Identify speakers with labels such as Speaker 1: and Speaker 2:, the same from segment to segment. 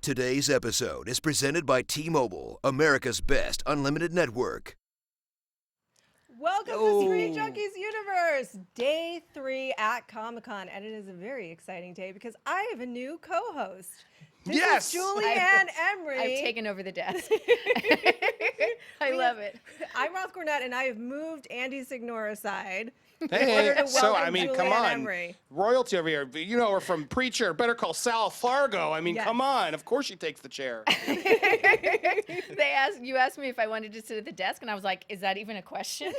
Speaker 1: Today's episode is presented by T-Mobile, America's best unlimited network.
Speaker 2: Welcome to Screen Junkies Universe, Day 3 at Comic-Con, and it is a very exciting day because I have a new co-host. This is Julie Ann Emery.
Speaker 3: I've taken over the desk. I love it.
Speaker 2: I'm Roth Cornett, and I have moved Andy Signor aside.
Speaker 4: Hey, so I mean,
Speaker 2: Julie
Speaker 4: come
Speaker 2: Ann
Speaker 4: on,
Speaker 2: Emery.
Speaker 4: royalty over here. You know, we're from Preacher. Better call Sal Fargo. I mean,
Speaker 2: Yes.
Speaker 4: come on. Of course she takes the chair.
Speaker 3: You asked me if I wanted to sit at the desk, and I was like, "Is that even a question?"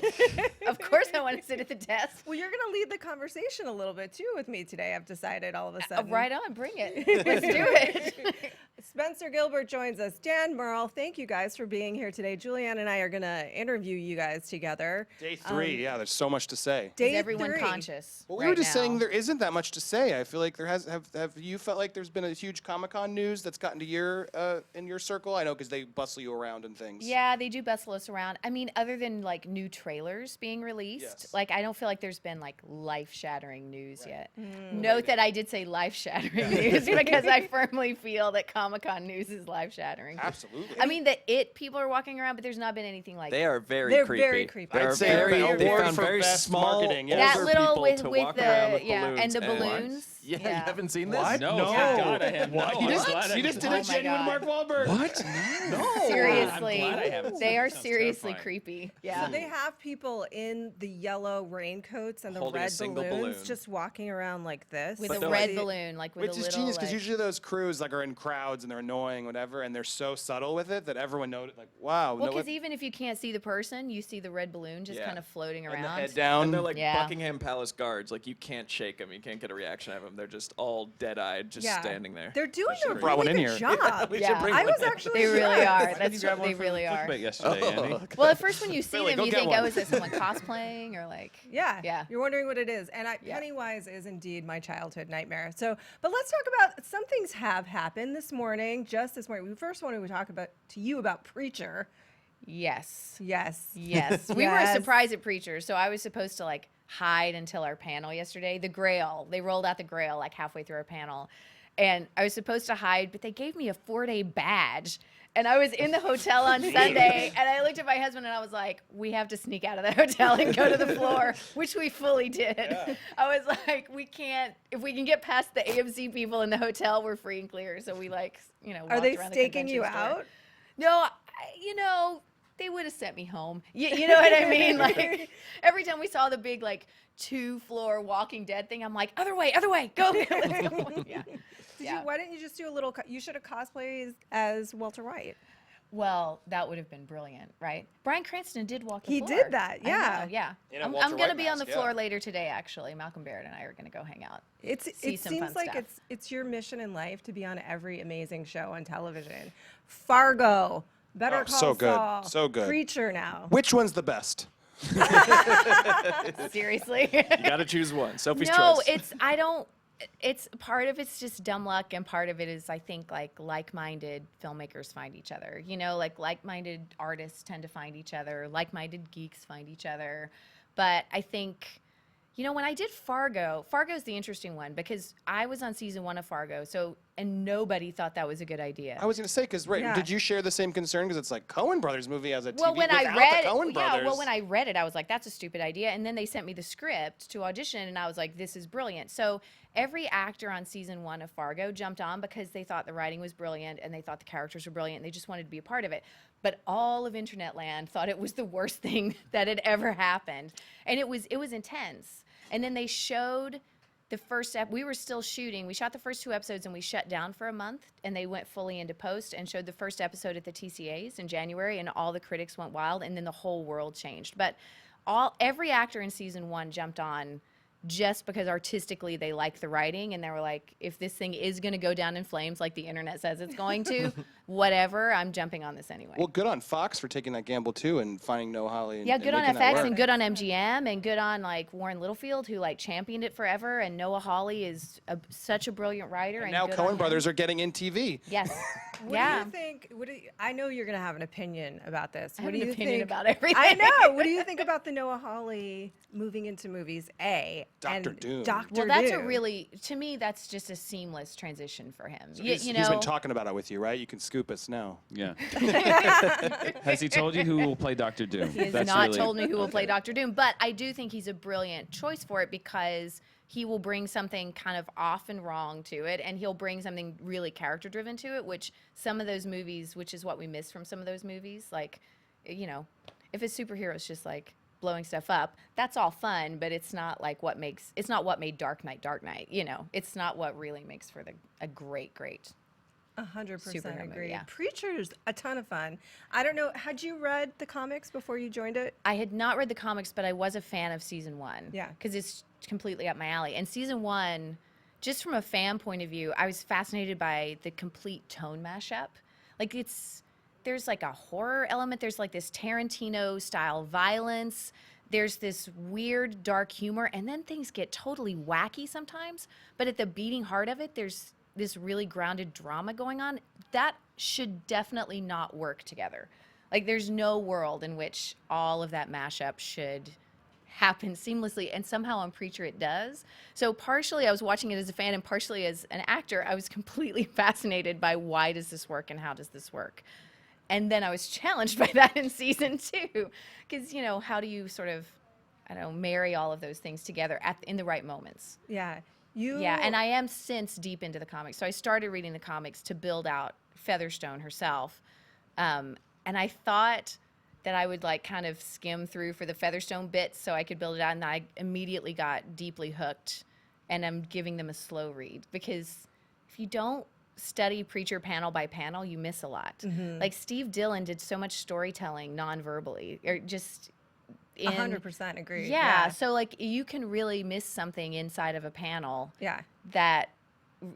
Speaker 3: Of course, I want to sit at the desk.
Speaker 2: Well, you're going to lead the conversation a little bit, too, with me today, I've decided all of a sudden.
Speaker 3: Right on, bring it. Let's do it.
Speaker 2: Spencer Gilbert joins us. Dan Merle, thank you guys for being here today. Julianne and I are going to interview you guys together.
Speaker 4: Day 3, yeah, there's so much to say.
Speaker 2: Day
Speaker 3: Is everyone
Speaker 2: 3.
Speaker 3: conscious?
Speaker 4: Well, we
Speaker 3: right
Speaker 4: were just
Speaker 3: now?
Speaker 4: saying there isn't that much to say. I feel like there have you felt like there's been a huge Comic-Con news that's gotten to your in your circle? I know because they bustle you around and things.
Speaker 3: Yeah, they do bustle us around. I mean, other than like new trailers being released,
Speaker 4: Yes.
Speaker 3: like I don't feel like there's been like life-shattering news yet. Note that I did say life-shattering news because I firmly feel that Comic-Con news is life-shattering.
Speaker 4: Absolutely.
Speaker 3: I mean, people are walking around, but there's not been anything like
Speaker 5: They are very
Speaker 2: They're
Speaker 5: creepy.
Speaker 2: very creepy.
Speaker 5: They're
Speaker 4: I'd say
Speaker 5: very,
Speaker 4: award
Speaker 5: they
Speaker 4: for
Speaker 5: found very
Speaker 4: best
Speaker 5: small
Speaker 4: marketing, yeah.
Speaker 3: that
Speaker 5: older
Speaker 3: little
Speaker 5: people
Speaker 3: with
Speaker 5: to
Speaker 3: with
Speaker 5: walk around
Speaker 3: the
Speaker 5: with
Speaker 3: and
Speaker 5: balloons
Speaker 3: the balloons.
Speaker 5: Yeah, you haven't seen this?
Speaker 4: What?
Speaker 6: No,
Speaker 4: No.
Speaker 6: thank God I have
Speaker 4: What?
Speaker 6: not.
Speaker 4: You
Speaker 6: I'm
Speaker 4: just,
Speaker 6: glad I
Speaker 4: you just did
Speaker 3: Oh
Speaker 4: a
Speaker 3: my
Speaker 4: genuine
Speaker 3: God.
Speaker 4: Mark Wahlberg.
Speaker 5: What?
Speaker 4: No.
Speaker 3: Seriously,
Speaker 6: I'm glad I haven't
Speaker 3: they
Speaker 6: seen
Speaker 3: are
Speaker 6: it. Sounds
Speaker 3: seriously
Speaker 6: terrifying.
Speaker 3: creepy. Yeah.
Speaker 2: So they have people in the yellow raincoats and the
Speaker 5: Holding a
Speaker 2: red
Speaker 5: single
Speaker 2: balloons
Speaker 5: balloon.
Speaker 2: just walking around like this.
Speaker 3: with
Speaker 5: But
Speaker 3: a
Speaker 5: they're
Speaker 3: red
Speaker 5: like-
Speaker 3: balloon, like with
Speaker 4: Which
Speaker 3: a
Speaker 4: is
Speaker 3: little.
Speaker 4: genius because
Speaker 3: like-
Speaker 4: usually those crews like are in crowds and they're annoying, whatever, and they're so subtle with it that everyone knows. Like, wow.
Speaker 3: Well,
Speaker 4: no,
Speaker 3: because even if you can't see the person, you see the red balloon just
Speaker 5: Yeah.
Speaker 3: kind of floating
Speaker 4: and the
Speaker 3: around.
Speaker 4: head down.
Speaker 5: And they're like
Speaker 3: Yeah.
Speaker 5: Buckingham Palace guards. Like, you can't shake them. You can't get a reaction out of them. They're just all dead-eyed, just standing there.
Speaker 2: They're doing a
Speaker 4: brought one
Speaker 2: really
Speaker 4: in
Speaker 2: good
Speaker 4: here.
Speaker 2: job.
Speaker 5: We should
Speaker 3: Yeah.
Speaker 5: bring
Speaker 2: I
Speaker 5: one
Speaker 2: was
Speaker 5: in.
Speaker 2: actually
Speaker 3: They really
Speaker 2: shocked.
Speaker 3: are. That's
Speaker 6: grab
Speaker 3: what they
Speaker 6: one
Speaker 3: really
Speaker 6: from
Speaker 3: are.
Speaker 6: Clickbait yesterday, Andy.
Speaker 3: Well, at first when you see
Speaker 4: Billy,
Speaker 3: them,
Speaker 4: go
Speaker 3: you
Speaker 4: get
Speaker 3: think,
Speaker 4: one.
Speaker 3: oh, is that someone cosplaying or like?
Speaker 2: Yeah.
Speaker 3: Yeah.
Speaker 2: You're wondering what it is. And
Speaker 3: Yeah.
Speaker 2: Pennywise is indeed my childhood nightmare. So, but let's talk about some things have happened this morning, just this morning. We first wanted to talk to you about Preacher.
Speaker 3: Yes.
Speaker 2: Yes.
Speaker 3: Yes. We were
Speaker 2: Yes.
Speaker 3: surprised at Preacher, so I was supposed to like hide until our panel yesterday. The Grail. They rolled out the Grail like halfway through our panel. And I was supposed to hide, but they gave me a 4-day badge. And I was in the hotel on Sunday, and I looked at my husband and I was like, we have to sneak out of the hotel and go to the floor, which we fully did.
Speaker 4: Yeah.
Speaker 3: I was like, we can't, if we can get past the AMC people in the hotel, we're free and clear. So we like,
Speaker 2: Are
Speaker 3: walked
Speaker 2: they
Speaker 3: around the
Speaker 2: staking you
Speaker 3: convention store.
Speaker 2: out?
Speaker 3: No, they would have sent me home. You know what I mean? Like every time we saw the big like 2-floor Walking Dead thing, I'm like, other way, go. Let's go. Yeah.
Speaker 2: Why didn't you just do a little? You should have cosplayed as Walter White.
Speaker 3: Well, that would have been brilliant, right? Bryan Cranston did walk the
Speaker 2: He
Speaker 3: floor.
Speaker 2: did that,
Speaker 3: I
Speaker 2: yeah.
Speaker 3: know, yeah.
Speaker 4: In a
Speaker 3: I'm
Speaker 4: Walter
Speaker 3: going to
Speaker 4: White
Speaker 3: be on the
Speaker 4: mask,
Speaker 3: floor
Speaker 4: yeah.
Speaker 3: later today, actually. Malcolm Barrett and I are going to go hang out.
Speaker 2: It
Speaker 3: some
Speaker 2: seems
Speaker 3: fun
Speaker 2: like
Speaker 3: stuff.
Speaker 2: it's your mission in life to be on every amazing show on television. Fargo, Better
Speaker 4: Oh,
Speaker 2: Call
Speaker 4: so good.
Speaker 2: Saul,
Speaker 4: So good.
Speaker 2: Preacher now.
Speaker 4: Which one's the best?
Speaker 3: Seriously.
Speaker 5: You got to choose one. Sophie's
Speaker 3: No,
Speaker 5: choice.
Speaker 3: it's part of it's just dumb luck, and part of it is I think like-minded filmmakers find each other. Like-minded artists tend to find each other. Like-minded geeks find each other. But I think, when I did Fargo's the interesting one because I was on season 1 of Fargo, and nobody thought that was a good idea.
Speaker 4: I was going to say, because, right,
Speaker 2: Yeah.
Speaker 4: did you share the same concern? Because it's like Coen Brothers movie as a TV
Speaker 3: Well, when
Speaker 4: without
Speaker 3: I read,
Speaker 4: the Coen Brothers.
Speaker 3: when I read it, I was like, "That's a stupid idea." And then they sent me the script to audition, and I was like, "This is brilliant." So every actor on season 1 of Fargo jumped on because they thought the writing was brilliant and they thought the characters were brilliant. And they just wanted to be a part of it. But all of Internet Land thought it was the worst thing that had ever happened, and it was intense. And then they showed the first we were still shooting. We shot the first 2 episodes and we shut down for a month, and they went fully into post and showed the first episode at the TCAs in January, and all the critics went wild, and then the whole world changed. But every actor in season 1 jumped on just because artistically they liked the writing, and they were like, if this thing is going to go down in flames like the internet says it's going to, whatever, I'm jumping on this anyway.
Speaker 4: Well, good on Fox for taking that gamble too and finding Noah Hawley. And,
Speaker 3: yeah,
Speaker 4: and
Speaker 3: good on
Speaker 4: making that
Speaker 3: FX
Speaker 4: work.
Speaker 3: and good on MGM and good on like Warren Littlefield, who like championed it forever. And Noah Hawley is such a brilliant writer.
Speaker 4: And now
Speaker 3: good
Speaker 4: Coen
Speaker 3: on
Speaker 4: brothers
Speaker 3: him.
Speaker 4: are getting in TV.
Speaker 3: Yes.
Speaker 2: What
Speaker 3: yeah.
Speaker 2: do you think? I know you're going to have an opinion about this.
Speaker 3: I
Speaker 2: What
Speaker 3: have
Speaker 2: do
Speaker 3: an
Speaker 2: you
Speaker 3: opinion
Speaker 2: think
Speaker 3: about everything.
Speaker 2: I know. What do you think about the Noah Hawley moving into movies?
Speaker 4: Dr. Doom.
Speaker 2: Dr.
Speaker 3: Well, that's
Speaker 2: Doom.
Speaker 3: a really, to me, that's just a seamless transition for him.
Speaker 4: So
Speaker 3: you
Speaker 4: he's
Speaker 3: know,
Speaker 4: been talking about it with you, right? You can scoop us now.
Speaker 6: Yeah. Has he told you who will play Dr. Doom?
Speaker 3: he has
Speaker 6: That's
Speaker 3: not
Speaker 6: really-
Speaker 3: told me who will play Dr. Doom, but I do think he's a brilliant choice for it because he will bring something kind of off and wrong to it, and he'll bring something really character-driven to it, which some of those movies, which is what we miss from some of those movies, like, you know, if a superhero's just like blowing stuff up, that's all fun, but it's not like it's not what made Dark Knight, you know. It's not what really makes for a great
Speaker 2: 100%
Speaker 3: superhero movie,
Speaker 2: agree.
Speaker 3: yeah.
Speaker 2: Preacher's a ton of fun. I don't know. Had you read the comics before you joined it?
Speaker 3: I had not read the comics, but I was a fan of season 1.
Speaker 2: Yeah.
Speaker 3: Because it's completely up my alley. And season 1, just from a fan point of view, I was fascinated by the complete tone mashup. Like there's like a horror element. There's like this Tarantino style violence. There's this weird dark humor, and then things get totally wacky sometimes. But at the beating heart of it, there's this really grounded drama going on. That should definitely not work together. Like there's no world in which all of that mashup should happen seamlessly, and somehow on Preacher it does. So partially I was watching it as a fan, and partially as an actor, I was completely fascinated by why does this work and how does this work. And then I was challenged by that in season 2, because, you know, how do you sort of, I don't know, marry all of those things together in the right moments?
Speaker 2: Yeah.
Speaker 3: Yeah, and I am since deep into the comics. So I started reading the comics to build out Featherstone herself. And I thought that I would like kind of skim through for the Featherstone bits so I could build it out, and I immediately got deeply hooked, and I'm giving them a slow read, because if you don't study Preacher panel by panel, you miss a lot. Like Steve Dillon did so much storytelling non-verbally, or just
Speaker 2: 100% agree.
Speaker 3: yeah, so like you can really miss something inside of a panel
Speaker 2: Yeah.
Speaker 3: that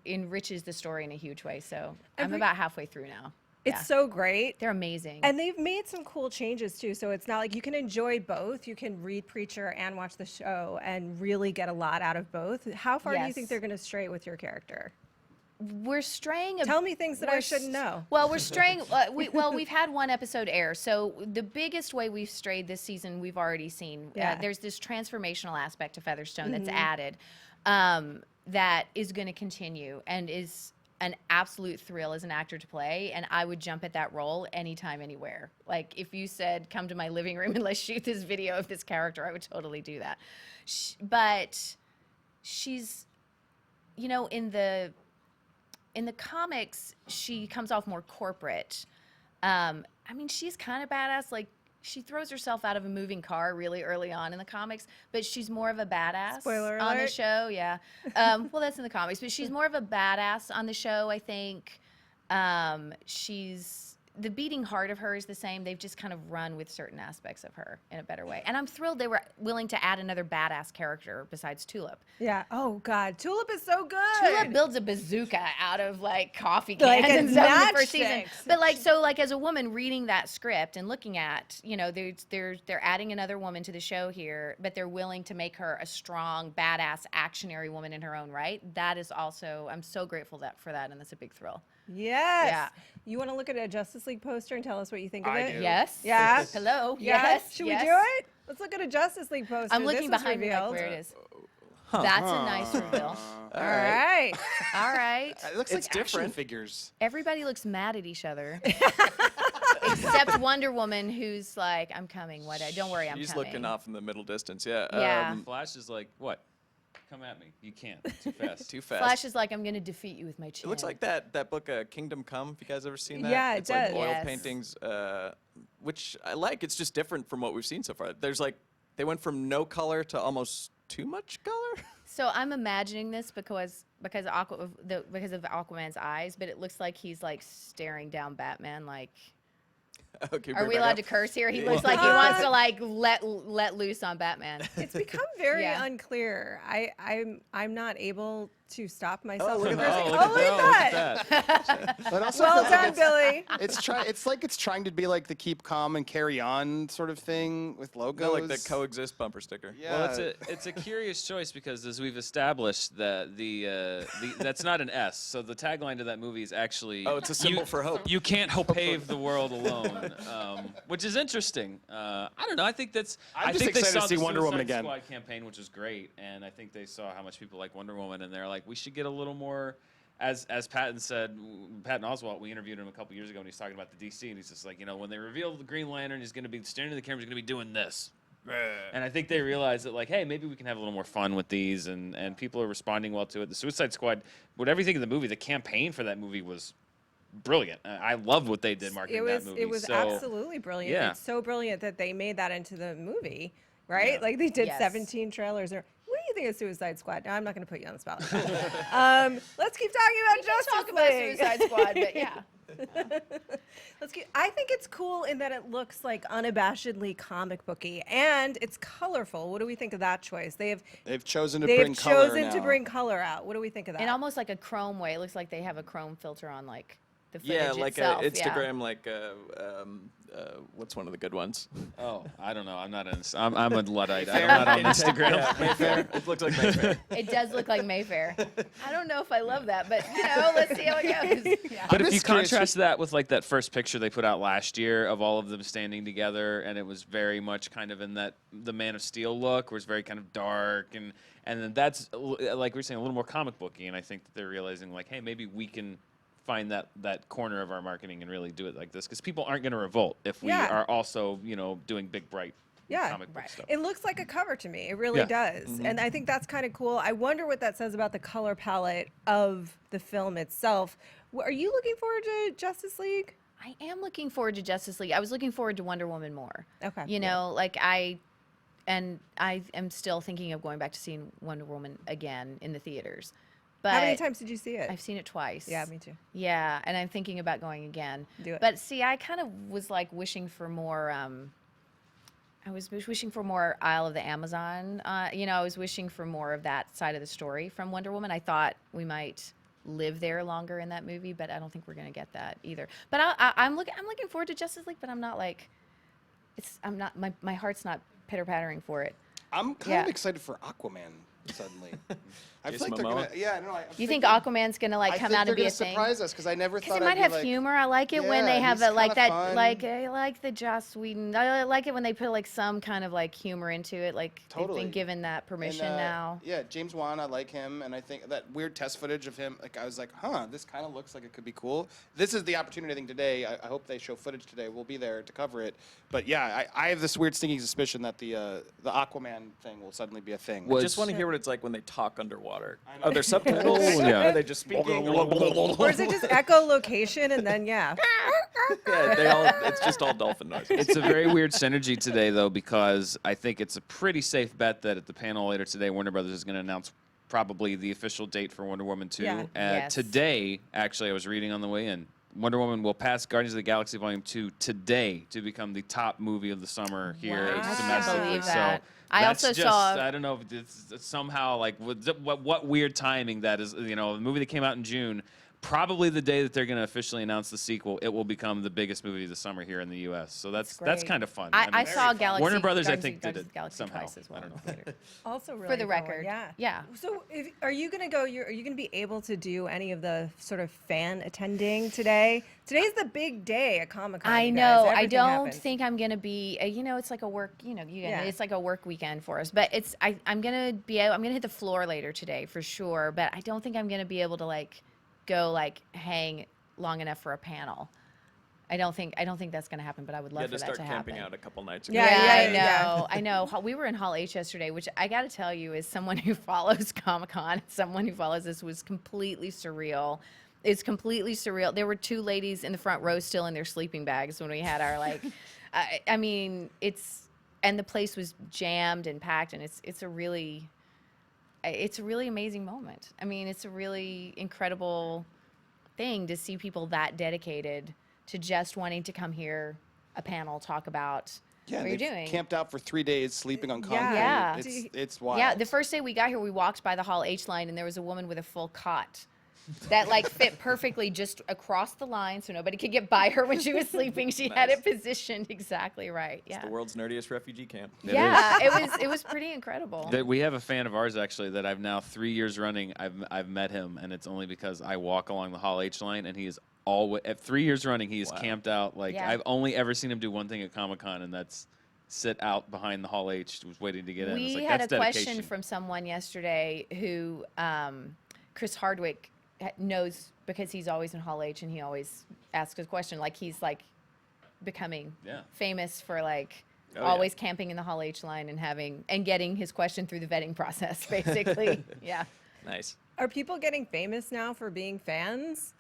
Speaker 3: enriches the story in a huge way. So I'm about halfway through now.
Speaker 2: It's
Speaker 3: Yeah.
Speaker 2: so great.
Speaker 3: They're amazing.
Speaker 2: And they've made some cool changes too. So it's not like you can enjoy both. You can read Preacher and watch the show and really get a lot out of both. How far do you think
Speaker 3: Yes.
Speaker 2: they're going to stray with your character?
Speaker 3: We're straying.
Speaker 2: Tell me things that I shouldn't know.
Speaker 3: Well, we're straying. We've had one episode air. So the biggest way we've strayed this season, we've already seen.
Speaker 2: Yeah.
Speaker 3: There's this transformational aspect to Featherstone that's added, that is going to continue and is an absolute thrill as an actor to play. And I would jump at that role anytime, anywhere. Like if you said, "Come to my living room and let's shoot this video of this character," I would totally do that. But she's, you know, in the comics, she comes off more corporate. I mean, she's kind of badass. Like, she throws herself out of a moving car really early on in the comics, but she's more of a badass
Speaker 2: Spoiler
Speaker 3: on the
Speaker 2: alert.
Speaker 3: show. Yeah. Well, that's in the comics, but she's more of a badass on the show, I think. The beating heart of her is the same. They've just kind of run with certain aspects of her in a better way. And I'm thrilled they were willing to add another badass character besides Tulip.
Speaker 2: Yeah. Oh God, Tulip is so good.
Speaker 3: Tulip builds a bazooka out of like coffee
Speaker 2: Like
Speaker 3: cans
Speaker 2: a
Speaker 3: and stuff in the first season.
Speaker 2: matchsticks.
Speaker 3: But like, so like as a woman reading that script and looking at, you know, they're adding another woman to the show here, but they're willing to make her a strong, badass, actionary woman in her own right. That is also, I'm so grateful for that, and that's a big thrill.
Speaker 2: Yes.
Speaker 3: Yeah.
Speaker 2: You want to look at a Justice League poster and tell us what you think of it?
Speaker 4: do.
Speaker 3: Yes.
Speaker 2: Yeah.
Speaker 3: Hello.
Speaker 2: Yeah?
Speaker 3: Yes.
Speaker 2: Should
Speaker 3: yes.
Speaker 2: we do it? Let's look at a Justice League poster.
Speaker 3: I'm looking
Speaker 2: This was
Speaker 3: behind me like
Speaker 2: revealed.
Speaker 3: where it is. That's a nice reveal.
Speaker 2: All right.
Speaker 3: All right.
Speaker 4: It looks
Speaker 5: It's
Speaker 4: like action
Speaker 5: different.
Speaker 4: figures.
Speaker 3: Everybody looks mad at each other. Except Wonder Woman, who's like, "I'm coming. Don't worry, I'm
Speaker 5: She's
Speaker 3: coming."
Speaker 5: looking off in the middle distance. Yeah.
Speaker 3: Yeah.
Speaker 6: Flash is like, what? Come at me. You can't. Too fast.
Speaker 5: Too fast.
Speaker 3: Flash is like, "I'm going to defeat you with my chin."
Speaker 5: It looks like that book, Kingdom Come. Have you guys ever seen that?
Speaker 2: Yeah, it
Speaker 5: it's like
Speaker 2: does.
Speaker 5: oil
Speaker 3: Yes.
Speaker 5: paintings, which I like. It's just different from what we've seen so far. There's like, they went from no color to almost too much color.
Speaker 3: So I'm imagining this because of Aquaman's eyes, but it looks like he's like staring down Batman, like
Speaker 5: Okay,
Speaker 3: Are
Speaker 5: bring
Speaker 3: we
Speaker 5: it back
Speaker 3: allowed
Speaker 5: up.
Speaker 3: to curse here? He looks like he wants to like let loose on Batman.
Speaker 2: It's become very
Speaker 3: Yeah.
Speaker 2: unclear. I'm not able to stop myself
Speaker 5: look
Speaker 2: from
Speaker 5: at that.
Speaker 2: cursing.
Speaker 6: Oh,
Speaker 2: Look at that.
Speaker 4: But also
Speaker 2: Well
Speaker 4: feels like
Speaker 2: done, Billy.
Speaker 4: It's like it's trying to be like the keep calm and carry on sort of thing with logos.
Speaker 5: No, like the coexist bumper sticker.
Speaker 4: Yeah.
Speaker 6: Well, it's a curious choice because as we've established that the that's not an S. So the tagline to that movie is actually
Speaker 5: Oh, it's a symbol for hope.
Speaker 6: You can't pave the world alone, which is interesting. I don't know. I think that's.
Speaker 4: I'm
Speaker 6: I
Speaker 4: just
Speaker 6: think they
Speaker 4: excited to
Speaker 6: saw
Speaker 4: see
Speaker 6: the
Speaker 4: Wonder Woman
Speaker 6: Suicide
Speaker 4: again.
Speaker 6: Squad campaign, which was great, and I think they saw how much people like Wonder Woman, and they're like, we should get a little more. As Patton said, Patton Oswalt, we interviewed him a couple years ago, and he's talking about the DC, and he's just like, when they reveal the Green Lantern, he's going to be staring at the camera, he's going to be doing this. And I think they realized that, like, hey, maybe we can have a little more fun with these, and people are responding well to it. The Suicide Squad, whatever you think of the movie, the campaign for that movie was brilliant. I loved what they did marketing that movie.
Speaker 2: It was
Speaker 6: So,
Speaker 2: absolutely brilliant.
Speaker 6: yeah.
Speaker 2: It's so brilliant that they made that into the movie, right?
Speaker 6: Yeah.
Speaker 2: Like they did
Speaker 3: Yes.
Speaker 2: 17 trailers. What do you think of Suicide Squad? Now I'm not going to put you on the spot. Let's keep talking about
Speaker 3: We can
Speaker 2: Justice
Speaker 3: talk about
Speaker 2: League.
Speaker 3: Suicide Squad, but yeah.
Speaker 2: I think it's cool in that it looks like unabashedly comic booky and it's colorful. What do we think of that choice? They've
Speaker 4: chosen to bring color
Speaker 2: chosen to
Speaker 4: now.
Speaker 2: bring color out. What do we think of that?
Speaker 3: In almost like a chrome way. It looks like they have a chrome filter on like the footage
Speaker 5: Yeah, like
Speaker 3: itself.
Speaker 5: Instagram, like what's one of the good ones?
Speaker 6: Oh, I don't know. I'm not on. I'm a Luddite. I'm not on Instagram.
Speaker 5: Yeah, Mayfair. It looks like Mayfair.
Speaker 3: It does look like Mayfair. I don't know if I love that, but let's see how it goes. Yeah.
Speaker 6: But
Speaker 4: I'm
Speaker 6: if you
Speaker 4: just curious
Speaker 6: contrast that with like that first picture they put out last year of all of them standing together, and it was very much kind of in that the Man of Steel look, where it's very kind of dark, and then that's like we were saying a little more comic booky, and I think that they're realizing like, hey, maybe we can find that corner of our marketing and really do it like this, because people aren't going to revolt if we
Speaker 2: Yeah.
Speaker 6: are also doing big bright
Speaker 2: Yeah,
Speaker 6: comic book
Speaker 3: right.
Speaker 6: stuff.
Speaker 2: It looks like a cover to me. It really
Speaker 6: Yeah.
Speaker 2: does. And I think that's kind of cool. I wonder what that says about the color palette of the film itself. Are you looking forward to Justice League?
Speaker 3: I am looking forward to Justice League. I was looking forward to Wonder Woman more.
Speaker 2: Okay.
Speaker 3: Like I am still thinking of going back to seeing Wonder Woman again in the theaters. But
Speaker 2: How many times did you see it?
Speaker 3: I've seen it twice.
Speaker 2: Yeah, me too.
Speaker 3: Yeah, and I'm thinking about going again.
Speaker 2: Do it.
Speaker 3: But see, I kind of was like wishing for more. I was wishing for more Isle of the Amazon. I was wishing for more of that side of the story from Wonder Woman. I thought we might live there longer in that movie, but I don't think we're gonna get that either. But I'm looking forward to Justice League, but I'm not like, I'm not my heart's not pitter pattering for it.
Speaker 4: I'm kind of excited for Aquaman suddenly. I feel
Speaker 5: Jason
Speaker 4: like they're
Speaker 5: Momoa?
Speaker 4: gonna. Yeah, no.
Speaker 3: You think Aquaman's gonna like come out and be a thing?
Speaker 4: Surprise us because I never
Speaker 3: Because
Speaker 4: thought
Speaker 3: it might
Speaker 4: I'd
Speaker 3: have
Speaker 4: be like,
Speaker 3: humor. I like it when they
Speaker 4: Yeah,
Speaker 3: have
Speaker 4: he's
Speaker 3: that, like
Speaker 4: kinda
Speaker 3: that,
Speaker 4: fun.
Speaker 3: like I like the Joss Whedon. I like it when they put like some kind of like humor into it. Like they've
Speaker 4: Totally.
Speaker 3: been given that
Speaker 4: And,
Speaker 3: permission now.
Speaker 4: Yeah, James Wan, I like him, and I think that weird test footage of him, like I was like, this kind of looks like it could be cool. This is the opportunity, I think, today. I hope they show footage today. We'll be there to cover it. But yeah, I have this weird sneaking suspicion that the Aquaman thing will suddenly be a thing.
Speaker 5: I just want to hear what it's like when they talk underwater.
Speaker 4: know.
Speaker 5: Are there subtitles?
Speaker 6: Yeah.
Speaker 5: Are they just speaking?
Speaker 2: Or is it just echolocation and then
Speaker 5: Yeah, it's just all dolphin noises.
Speaker 6: It's a very weird synergy today, though, because I think it's a pretty safe bet that at the panel later today, Warner Brothers is going to announce probably the official date for Wonder Woman 2.
Speaker 2: Yeah.
Speaker 3: Yes.
Speaker 6: Today, actually, I was reading on the way in, Wonder Woman will pass Guardians of the Galaxy Volume 2 today to become the top movie of the summer here
Speaker 2: Wow. I can't
Speaker 6: domestically.
Speaker 3: believe
Speaker 6: So
Speaker 3: that. I
Speaker 6: that's
Speaker 3: also
Speaker 6: just,
Speaker 3: saw-
Speaker 6: I don't know if it's somehow like what weird timing that is. A movie that came out in June. Probably the day that they're going to officially announce the sequel, it will become the biggest movie of the summer here in the U.S. So that's
Speaker 2: great.
Speaker 6: kind of fun.
Speaker 3: I
Speaker 6: mean,
Speaker 3: saw Galaxy.
Speaker 6: Warner Brothers, I
Speaker 3: Guardians
Speaker 6: think,
Speaker 3: of
Speaker 6: did
Speaker 3: the
Speaker 6: it
Speaker 3: Galaxy
Speaker 6: somehow.
Speaker 3: twice as well.
Speaker 6: I don't know.
Speaker 3: in the theater.
Speaker 2: also really
Speaker 3: For the
Speaker 2: forward,
Speaker 3: record.
Speaker 2: Yeah.
Speaker 3: Yeah.
Speaker 2: So are you going to go, are you going to be able to do any of the sort of fan attending today? Today's the big day at Comic-Con.
Speaker 3: I
Speaker 2: you guys.
Speaker 3: know. I
Speaker 2: Everything
Speaker 3: don't
Speaker 2: happens.
Speaker 3: think I'm gonna be. It's like a work.
Speaker 2: Yeah.
Speaker 3: It's like a work weekend for us. But I'm gonna hit the floor later today for sure. But I don't think I'm gonna be able to like go like hang long enough for a panel. I don't think that's gonna happen. But I would
Speaker 5: You
Speaker 3: love
Speaker 5: had
Speaker 3: for
Speaker 5: to
Speaker 3: that
Speaker 5: start
Speaker 3: to
Speaker 5: camping
Speaker 3: happen.
Speaker 5: out a couple nights ago.
Speaker 2: Yeah.
Speaker 3: I know. We were in Hall H yesterday, which I got to tell you, as someone who follows Comic-Con, someone who follows this, was completely surreal. It's completely surreal. There were two ladies in the front row still in their sleeping bags when we had our like. I mean, and the place was jammed and packed, and it's a really amazing moment. I mean, it's a really incredible thing to see people that dedicated to just wanting to come here a panel talk about
Speaker 4: Yeah,
Speaker 3: what you're
Speaker 4: they've
Speaker 3: doing.
Speaker 4: camped out for 3 days, sleeping on concrete.
Speaker 3: Yeah.
Speaker 4: It's wild.
Speaker 3: Yeah, the first day we got here, we walked by the Hall H line, and there was a woman with a full cot that like fit perfectly just across the line, so nobody could get by her when she was sleeping. She had it positioned exactly right. Yeah.
Speaker 5: It's the world's nerdiest refugee camp.
Speaker 3: Yeah, it was pretty incredible.
Speaker 6: We have a fan of ours actually that I've now 3 years running. I've met him, and it's only because I walk along the Hall H line, and he is always at 3 years running. He is camped out. Like
Speaker 3: Yeah.
Speaker 6: I've only ever seen him do one thing at Comic-Con, and that's sit out behind the Hall H, was waiting to get in. It's
Speaker 3: We
Speaker 6: like,
Speaker 3: had
Speaker 6: that's
Speaker 3: a
Speaker 6: dedication.
Speaker 3: question from someone yesterday who Chris Hardwick knows because he's always in Hall H and he always asks a question. Like he's like becoming famous for like always camping in the Hall H line and getting his question through the vetting process, basically. Yeah.
Speaker 5: Nice.
Speaker 2: Are people getting famous now for being fans?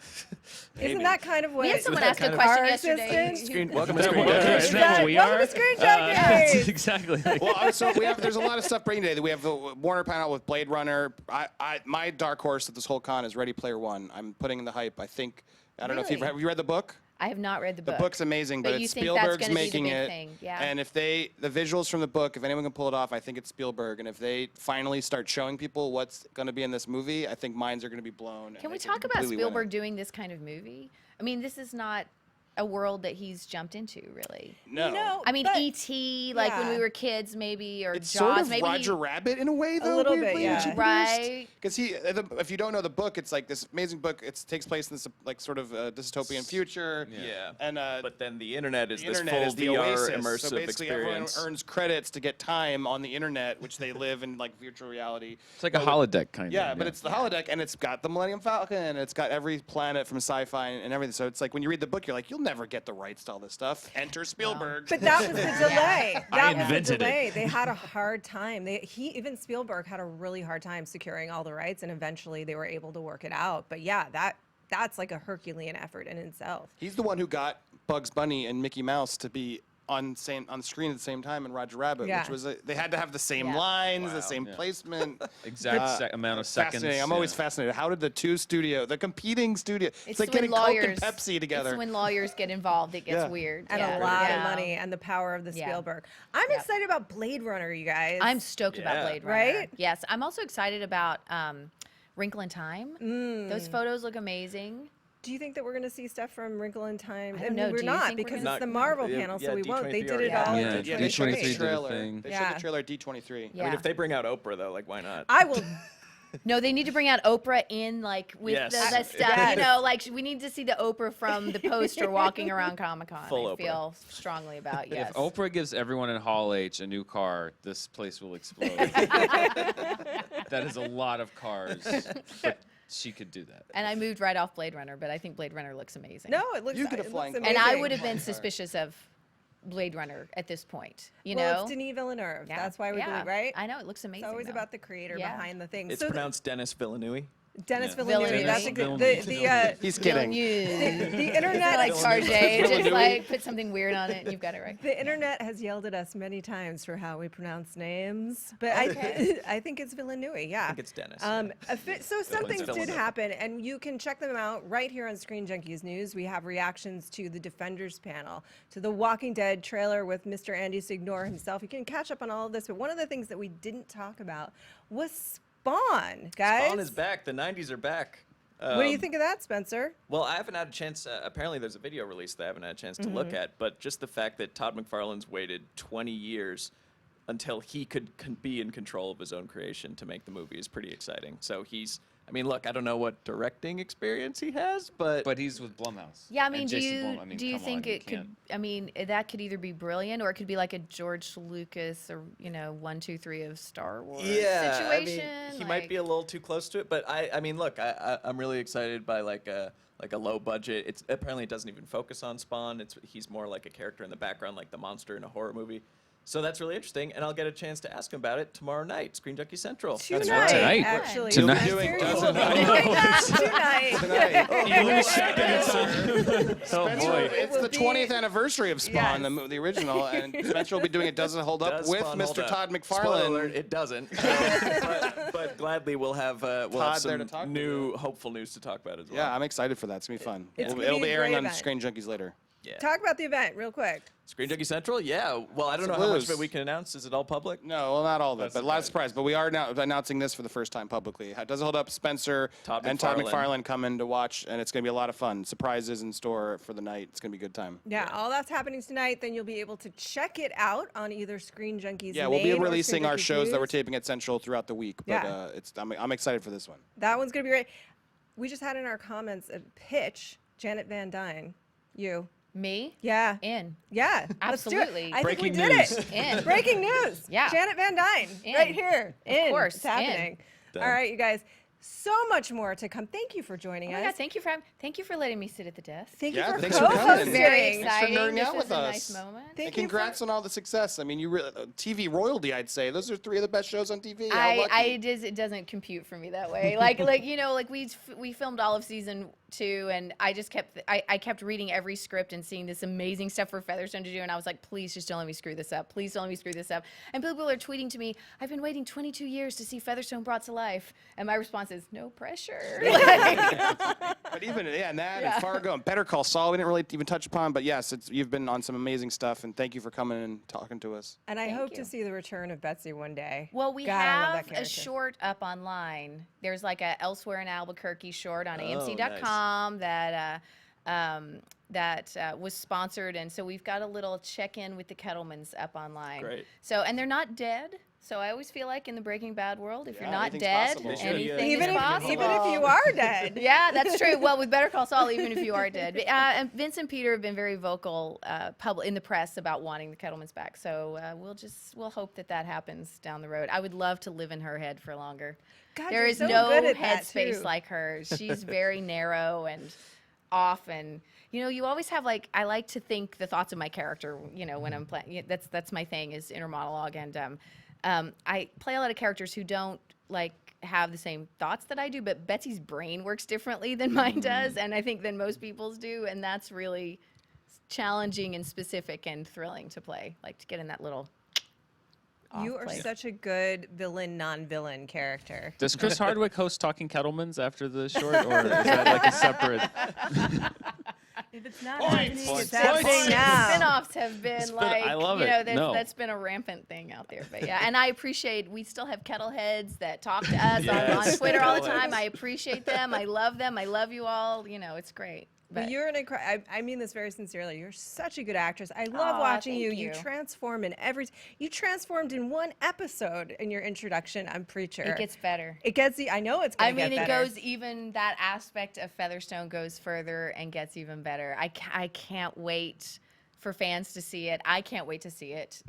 Speaker 2: Isn't that kind of what
Speaker 3: We had someone ask a
Speaker 2: our
Speaker 3: question yesterday.
Speaker 2: assistant-
Speaker 5: Welcome to
Speaker 6: Is
Speaker 5: Screen
Speaker 6: that
Speaker 5: Junkies.
Speaker 6: is that what we are?
Speaker 2: Welcome to ScreenJunkies.
Speaker 6: Exactly.
Speaker 4: Well, so there's a lot of stuff breaking today. We have the Warner panel with Blade Runner. My dark horse at this whole con is Ready Player One. I'm putting in the hype. I don't know if
Speaker 3: Really?
Speaker 4: have you read the book?
Speaker 3: I have not read the
Speaker 4: The
Speaker 3: book.
Speaker 4: book's amazing, but
Speaker 3: you
Speaker 4: it's
Speaker 3: think that's
Speaker 4: Spielberg's
Speaker 3: gonna be the
Speaker 4: making
Speaker 3: big
Speaker 4: it.
Speaker 3: thing, yeah.
Speaker 4: And if the visuals from the book, if anyone can pull it off, I think it's Spielberg. And if they finally start showing people what's going to be in this movie, I think minds are going to be blown.
Speaker 3: Can we talk about Spielberg doing this kind of movie? I mean, this is not a world that he's jumped into, really.
Speaker 4: No.
Speaker 3: I mean,
Speaker 2: but-
Speaker 3: E.T., like when we
Speaker 2: yeah.
Speaker 3: were kids, maybe, or
Speaker 4: It's
Speaker 3: Jaws,
Speaker 4: sort of
Speaker 3: maybe.
Speaker 4: Roger Rabbit in a way, though.
Speaker 2: little bit,
Speaker 4: weirdly,
Speaker 2: yeah.
Speaker 4: which he
Speaker 3: Right.
Speaker 4: Because if you don't know the book, it's like this amazing book. It takes place in this like sort of dystopian future.
Speaker 5: Yeah.
Speaker 4: And
Speaker 5: but then the internet is
Speaker 4: the
Speaker 5: this
Speaker 4: internet
Speaker 5: full
Speaker 4: is the
Speaker 5: VR
Speaker 4: oasis.
Speaker 5: immersive
Speaker 4: So basically,
Speaker 5: experience.
Speaker 4: everyone earns credits to get time on the internet, which they live in like virtual reality.
Speaker 6: It's like a holodeck kind of.
Speaker 4: Yeah, but it's the holodeck, and it's got the Millennium Falcon, and it's got every planet from sci-fi and everything. So it's like when you read the book, you're like, you'll never get the rights to all this stuff. Enter Spielberg.
Speaker 2: But that was the delay. That was
Speaker 6: invented
Speaker 2: the
Speaker 6: it.
Speaker 2: delay. They had a hard time. Even Spielberg had a really hard time securing all the rights, and eventually they were able to work it out. But yeah, that's like a Herculean effort in itself.
Speaker 4: He's the one who got Bugs Bunny and Mickey Mouse to be on screen at the same time in Roger Rabbit,
Speaker 2: Yeah.
Speaker 4: which was they had to have the same
Speaker 3: Yeah.
Speaker 4: lines, the same placement.
Speaker 6: exact amount of seconds.
Speaker 4: Fascinating. I'm always fascinated. How did the competing studio? It's like
Speaker 3: when
Speaker 4: getting
Speaker 3: lawyers,
Speaker 4: Coke and Pepsi together.
Speaker 3: It's when lawyers get involved, it gets
Speaker 4: Yeah.
Speaker 3: weird.
Speaker 2: And
Speaker 3: yeah.
Speaker 2: a lot
Speaker 3: Yeah.
Speaker 2: of money and the power of the
Speaker 3: Yeah.
Speaker 2: Spielberg. I'm
Speaker 3: Yep.
Speaker 2: excited about Blade Runner, you guys.
Speaker 3: I'm stoked about
Speaker 5: Yeah.
Speaker 3: Blade Runner.
Speaker 2: Right?
Speaker 3: Yes. I'm also excited about Wrinkle in Time. Those photos look amazing.
Speaker 2: Do you think that we're going to see stuff from Wrinkle in Time?
Speaker 3: I don't know.
Speaker 2: We're
Speaker 3: Do you
Speaker 2: not
Speaker 3: think we're
Speaker 2: because
Speaker 3: gonna-
Speaker 2: it's the Marvel
Speaker 5: Yeah,
Speaker 2: panel,
Speaker 5: yeah,
Speaker 2: so we won't. They
Speaker 5: D23
Speaker 2: did it
Speaker 5: already
Speaker 2: all.
Speaker 3: did.
Speaker 2: in
Speaker 6: Yeah,
Speaker 4: Yeah,
Speaker 2: D23.
Speaker 4: they showed the
Speaker 6: D23 did the
Speaker 4: trailer.
Speaker 6: thing.
Speaker 4: They
Speaker 2: Yeah.
Speaker 4: showed the trailer at D23.
Speaker 5: I mean,
Speaker 3: Yeah.
Speaker 5: if they bring out Oprah, though, like, why not?
Speaker 2: I will.
Speaker 3: No, they need to bring out Oprah in like with
Speaker 5: Yes.
Speaker 3: the stuff.
Speaker 2: Yes.
Speaker 3: You know, like we need to see the Oprah from the poster walking around Comic-Con.
Speaker 5: Full
Speaker 3: I
Speaker 5: Oprah.
Speaker 3: feel strongly about yes.
Speaker 6: If Oprah gives everyone in Hall H a new car, this place will explode. That is a lot of cars. But she could do that.
Speaker 3: And I moved right off Blade Runner, but I think Blade Runner looks amazing.
Speaker 2: No, it looks.
Speaker 4: You get a
Speaker 2: it
Speaker 4: flying
Speaker 2: looks
Speaker 4: car.
Speaker 3: And I
Speaker 2: amazing.
Speaker 3: would have been suspicious of Blade Runner at this point. You
Speaker 2: well,
Speaker 3: know,
Speaker 2: it's Denis Villeneuve.
Speaker 3: Yeah.
Speaker 2: That's why we
Speaker 3: Yeah.
Speaker 2: believe, right?
Speaker 3: I know it looks amazing.
Speaker 2: It's always
Speaker 3: though.
Speaker 2: about the creator
Speaker 3: Yeah.
Speaker 2: behind the thing.
Speaker 5: It's
Speaker 2: So
Speaker 5: pronounced Dennis Villeneuve.
Speaker 2: Dennis
Speaker 6: Yeah.
Speaker 2: Villeneuve.
Speaker 3: Villeneuve.
Speaker 2: That's
Speaker 6: Villeneuve.
Speaker 4: He's kidding.
Speaker 2: the internet.
Speaker 3: like Tarjay, just
Speaker 4: Villeneuve.
Speaker 3: like put something weird on it, and you've got it right.
Speaker 2: The internet has yelled at us many times for how we pronounce names, but I think it's Villeneuve. Yeah,
Speaker 5: I think it's Dennis.
Speaker 2: So some things did
Speaker 5: Villeneuve.
Speaker 2: happen, and you can check them out right here on Screen Junkies News. We have reactions to the Defenders panel, to the Walking Dead trailer with Mr. Andy Signore himself. You can catch up on all of this, but one of the things that we didn't talk about was Spawn, guys.
Speaker 5: Spawn is back. The 90s are back.
Speaker 2: What do you think of that, Spencer?
Speaker 5: Well, I haven't had a chance. Apparently, there's a video release that I haven't had a chance to look at. But just the fact that Todd McFarlane's waited 20 years until he could be in control of his own creation to make the movie is pretty exciting. So he's. I mean, look, I don't know what directing experience he has, but
Speaker 6: he's with Blumhouse.
Speaker 3: Yeah, I mean,
Speaker 6: And
Speaker 3: do
Speaker 6: Jason
Speaker 3: you
Speaker 6: Blum, I mean,
Speaker 3: do you
Speaker 6: come on,
Speaker 3: think it
Speaker 6: can't-
Speaker 3: could? I mean, that could either be brilliant or it could be like a George Lucas or 1, 2, 3 of Star Wars situation.
Speaker 5: I mean, he might be a little too close to it, but I mean, look, I'm really excited by like a low budget. It's apparently it doesn't even focus on Spawn. He's more like a character in the background, like the monster in a horror movie. So that's really interesting, and I'll get a chance to ask him about it tomorrow night, Screen Junkie Central.
Speaker 2: Tonight,
Speaker 6: Tonight.
Speaker 2: actually.
Speaker 6: Tonight.
Speaker 2: I'm
Speaker 4: Doing
Speaker 2: serious.
Speaker 4: dozen-
Speaker 2: Tonight.
Speaker 6: You lose seconds. Oh boy.
Speaker 4: It's
Speaker 2: will
Speaker 4: the
Speaker 2: be-
Speaker 4: 20th anniversary of Spawn,
Speaker 2: Yes.
Speaker 4: the original, and Spencer will be doing It Doesn't Hold Up
Speaker 5: Does
Speaker 4: with
Speaker 5: Spawn hold
Speaker 4: Mr.
Speaker 5: up?
Speaker 4: Todd
Speaker 5: Spoiler alert,
Speaker 4: McFarlane.
Speaker 5: it doesn't. but gladly we'll have
Speaker 4: Todd there
Speaker 5: some
Speaker 4: to talk
Speaker 5: new hopeful news to talk about as well.
Speaker 4: Yeah, I'm excited for that. It's gonna be fun.
Speaker 2: It's
Speaker 4: It'll
Speaker 2: gonna
Speaker 4: be
Speaker 2: be a
Speaker 4: airing
Speaker 2: great
Speaker 4: on
Speaker 2: event.
Speaker 4: Screen Junkies later.
Speaker 5: Yeah.
Speaker 2: Talk about the event real quick.
Speaker 5: Screen Junkie Central? Yeah. Well, I don't know how much of it we can announce. Is it all public?
Speaker 4: No, well, not all of it,
Speaker 6: That's
Speaker 4: but a lot of
Speaker 6: okay.
Speaker 4: surprise. But we are now announcing this for the first time publicly. It doesn't hold up. Spencer and Todd McFarlane coming to watch, and it's going to be a lot of fun. Surprises in store for the night. It's going to be a good time.
Speaker 2: Yeah, all that's happening tonight. Then you'll be able to check it out on either Screen Junkies.
Speaker 4: Yeah, we'll be
Speaker 2: Main or
Speaker 4: releasing our
Speaker 2: Screen
Speaker 4: shows
Speaker 2: Junkies
Speaker 4: that we're
Speaker 2: News.
Speaker 4: taping at Central throughout the week. But
Speaker 2: Yeah.
Speaker 4: I'm excited for this one.
Speaker 2: That one's gonna be great. We just had in our comments a pitch. Janet Van Dyne, you.
Speaker 3: Me?
Speaker 2: Yeah.
Speaker 3: In.
Speaker 2: Yeah. Let's do it.
Speaker 3: Absolutely.
Speaker 2: I think we
Speaker 6: Breaking
Speaker 2: did
Speaker 6: news.
Speaker 2: it.
Speaker 3: In.
Speaker 2: Breaking news.
Speaker 3: Yeah.
Speaker 2: Janet Van Dyne,
Speaker 3: In.
Speaker 2: right here. In.
Speaker 3: course,
Speaker 2: It's
Speaker 3: in.
Speaker 2: happening.
Speaker 5: Done.
Speaker 2: All right, you guys. So much more to come. Thank you for joining
Speaker 3: Oh
Speaker 2: us.
Speaker 3: my God, thank you for letting me sit at the desk.
Speaker 2: Thank
Speaker 4: Yeah,
Speaker 2: you for
Speaker 4: thanks for coming.
Speaker 2: co-hosting.
Speaker 3: Very
Speaker 4: Thanks for
Speaker 3: exciting.
Speaker 4: nerding
Speaker 3: This
Speaker 4: out
Speaker 3: was
Speaker 4: with
Speaker 3: a
Speaker 4: us.
Speaker 3: nice moment.
Speaker 2: Thank
Speaker 4: And
Speaker 2: you
Speaker 4: congrats on all the success. I mean, you TV royalty, I'd say. Those are 3 of the best shows on TV. How lucky.
Speaker 3: It doesn't compute for me that way. We filmed all of season 2, and I just kept reading every script and seeing this amazing stuff for Featherstone to do, and I was like, please just don't let me screw this up. Please don't let me screw this up. And people are tweeting to me, I've been waiting 22 years to see Featherstone brought to life, and my response is, no pressure.
Speaker 4: But even and that and Fargo and Better Call Saul, we didn't really even touch upon. But yes, you've been on some amazing stuff, and thank you for coming and talking to us.
Speaker 2: And I
Speaker 3: Thank
Speaker 2: hope
Speaker 3: you.
Speaker 2: to see the return of Betsy one day.
Speaker 3: Well, we
Speaker 2: God, I love that
Speaker 3: have a
Speaker 2: character.
Speaker 3: short up online. There's like a Elsewhere in Albuquerque short on
Speaker 5: Oh,
Speaker 3: AMC.com that was sponsored, and so we've got a little check-in with the Kettlemans up online.
Speaker 5: Great.
Speaker 3: So, and they're not dead. So I always feel like in the Breaking Bad world, if
Speaker 4: Yeah,
Speaker 3: you're not
Speaker 4: anything's
Speaker 3: dead,
Speaker 4: possible. They
Speaker 5: should,
Speaker 3: anything
Speaker 2: even
Speaker 3: is
Speaker 2: if
Speaker 3: possible.
Speaker 2: you are dead.
Speaker 3: Yeah, that's true. Well, with Better Call Saul, even if you are dead. And Vince and Peter have been very vocal in the press about wanting the Kettlemans back. So we'll hope that happens down the road. I would love to live in her head for longer.
Speaker 2: God,
Speaker 3: There
Speaker 2: you're
Speaker 3: is
Speaker 2: so
Speaker 3: no
Speaker 2: good at that,
Speaker 3: headspace
Speaker 2: too.
Speaker 3: like hers. She's very narrow and off, and you always have I like to think the thoughts of my character. When I'm playing, that's my thing is inner monologue, and I play a lot of characters who don't have the same thoughts that I do, but Betsy's brain works differently than mine does, and I think than most people's do, and that's really challenging and specific and thrilling to play, to get in that little.
Speaker 2: You are
Speaker 3: place.
Speaker 2: such a good villain, non-villain character.
Speaker 6: Does Chris Hardwick host Talking Kettlemans after the short, or is that like a separate?
Speaker 2: If it's not
Speaker 6: Points.
Speaker 2: happening,
Speaker 6: Points.
Speaker 2: it's happening now.
Speaker 3: Spin-offs have been
Speaker 6: I love it. No.
Speaker 3: that's been a rampant thing out there. But yeah, and I appreciate we still have kettleheads that talk to us
Speaker 5: Yes,
Speaker 3: on Twitter all the time.
Speaker 5: kettleheads.
Speaker 3: I appreciate them. I love them. I love you all. It's great.
Speaker 2: But you're an I mean this very sincerely. You're such a good actress. I love
Speaker 3: Aw,
Speaker 2: watching
Speaker 3: thank
Speaker 2: you.
Speaker 3: you.
Speaker 2: You transform in you transformed in one episode in your introduction on Preacher.
Speaker 3: It gets better.
Speaker 2: It gets I know it's going
Speaker 3: I
Speaker 2: to
Speaker 3: mean,
Speaker 2: get
Speaker 3: it
Speaker 2: better.
Speaker 3: goes even that aspect of Featherstone goes further and gets even better. I can't wait for fans to see it. I can't wait to see it.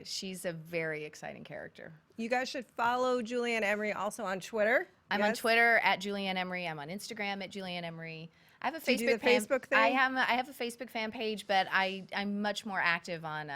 Speaker 3: She's a very exciting character.
Speaker 2: You guys should follow Julie Ann Emery also on Twitter.
Speaker 3: I'm on
Speaker 2: Yes?
Speaker 3: Twitter at Julie Ann Emery. I'm on Instagram at Julie Ann Emery. I have a
Speaker 2: Do you do
Speaker 3: Facebook
Speaker 2: the Facebook thing?
Speaker 3: I have a Facebook fan page, but I'm much more active on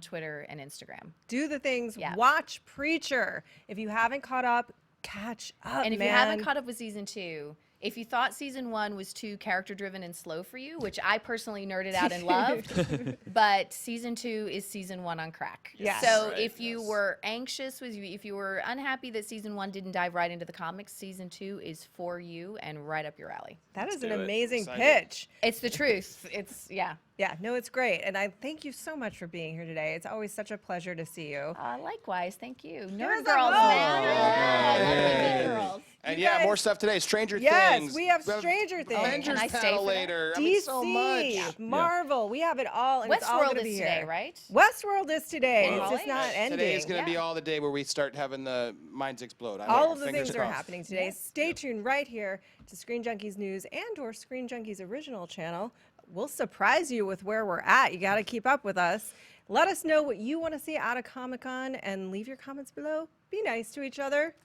Speaker 3: Twitter and Instagram.
Speaker 2: Do the things.
Speaker 3: Yeah.
Speaker 2: Watch Preacher. If you haven't caught up, catch up,
Speaker 3: And if
Speaker 2: man.
Speaker 3: you haven't caught up with season 2, if you thought season 1 was too character driven and slow for you, which I personally nerded out and loved, but season 2 is season 1 on crack.
Speaker 2: Yes.
Speaker 3: So
Speaker 5: Right,
Speaker 3: if you were anxious, if you were unhappy that season 1 didn't dive right into the comics, season 2 is for you and right up your alley.
Speaker 2: That is an
Speaker 5: do it.
Speaker 2: amazing
Speaker 4: Excited.
Speaker 2: pitch.
Speaker 3: It's the truth. Yeah.
Speaker 2: Yeah, no, it's great. And I thank you so much for being here today. It's always such a pleasure to see you.
Speaker 3: Likewise, thank you.
Speaker 2: us
Speaker 3: Nerd
Speaker 2: a
Speaker 3: girls,
Speaker 2: vote.
Speaker 3: man. Yeah, nerd girls.
Speaker 4: And
Speaker 2: You
Speaker 4: yeah,
Speaker 2: guys-
Speaker 4: more stuff today. Stranger
Speaker 2: Yes,
Speaker 4: Things.
Speaker 2: we have Stranger Things.
Speaker 4: Avengers
Speaker 3: Can I stay
Speaker 4: panel
Speaker 3: for that?
Speaker 4: later. I
Speaker 2: DC,
Speaker 4: mean, so much.
Speaker 2: Marvel, we have it all. And it's all
Speaker 3: Westworld
Speaker 2: gonna
Speaker 3: is
Speaker 2: be
Speaker 3: today,
Speaker 2: here.
Speaker 3: right?
Speaker 2: Westworld is today.
Speaker 3: Well,
Speaker 2: It's just not
Speaker 3: right.
Speaker 2: ending.
Speaker 4: Today is going to be
Speaker 3: Yeah.
Speaker 4: all the day where we start having the minds explode. I
Speaker 2: All
Speaker 4: hope.
Speaker 2: of the
Speaker 4: Fingers
Speaker 2: things are
Speaker 4: crossed.
Speaker 2: happening today. Stay tuned right here to Screen Junkies News and or Screen Junkies original channel. We'll surprise you with where we're at. You got to keep up with us. Let us know what you want to see out of Comic-Con and leave your comments below. Be nice to each other.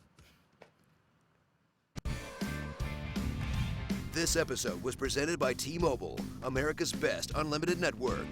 Speaker 1: This episode was presented by T-Mobile, America's best unlimited network.